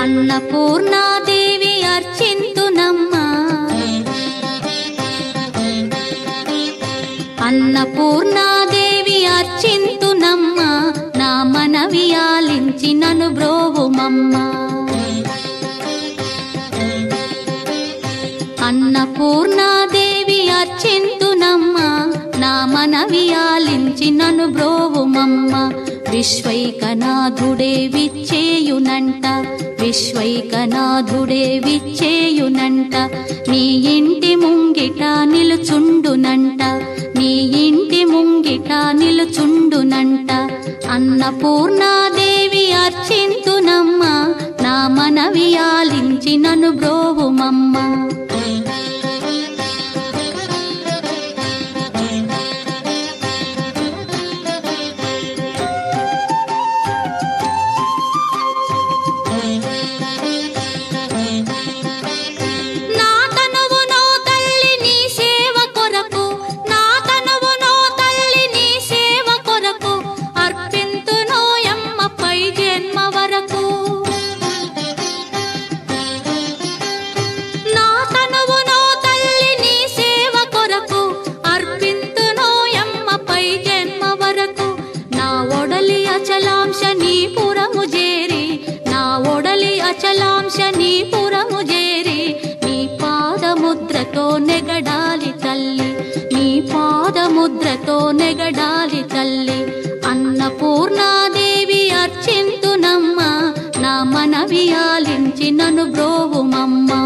అన్నపూర్ణాదేవి అర్చింతునమ్మా, అన్నపూర్ణాదేవి అర్చింతునమ్మా, నా మనవి ఆలించి నన్ను బ్రోవుమమ్మా. అన్నపూర్ణాదేవి అర్చింతునమ్మా, నా మనవి ఆలించి నన్ను బ్రోవుమమ్మా. విశ్వైకనాథుడే విచ్చేయునంట, విశ్వైకనాథుడే విచ్చేయునంట, నీ ఇంటి ముంగిట నిలుచుండునంట, నీ ఇంటి ముంగిట నిలుచుండునంట. అన్నపూర్ణాదేవి అర్చింతునమ్మా, నా మనవి ఆలించి నన్ను బ్రోవుమమ్మా. అచలాంశనీపురము చేరి నీ పాదముద్రతో నెగడాలి తల్లి, నీ పాదముద్రతో నెగడాలి తల్లి. అన్నపూర్ణాదేవి అర్చింతునమ్మా, నా మనవి ఆలించి నన్ను బ్రోవుమమ్మా.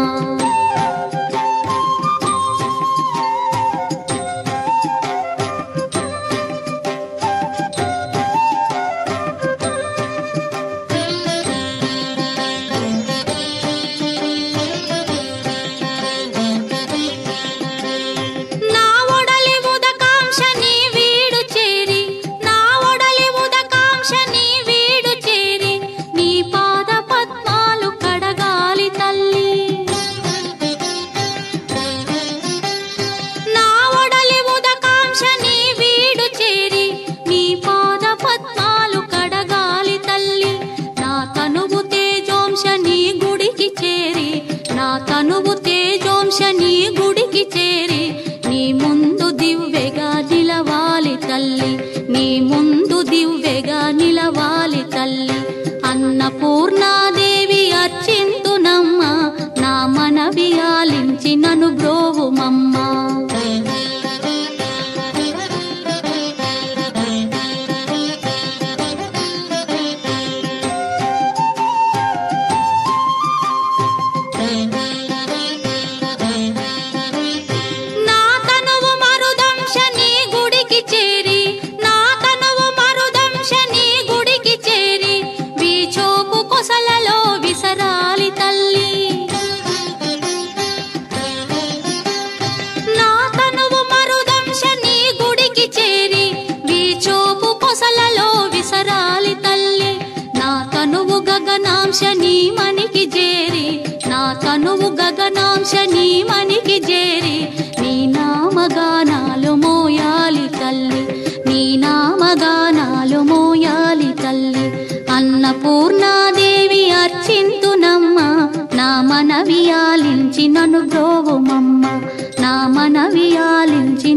తనువు తేజోంశని గుడికి చేరి నీ ముందు దివ్వెగా నిలవాలి తల్లి, నీ ముందు దివ్వెగా నిలవాలి తల్లి. అన్నపూర్ణాదేవి అర్చింతునమ్మా, నా మనవి ఆలించి నన్ను బ్రోవుమమ్మా. గగనాంశని మనికి చేరి, నా తనువు గగనాంశని మనికి చేరి నీ నామగానాలు మోయాలి తల్లి, నీ నామగానాలు మోయాలి తల్లి. అన్నపూర్ణాదేవి అర్చింతునమ్మా, నా మనవి ఆలించి నన్ను బ్రోవుమమ్మా, నా మనవి ఆలించి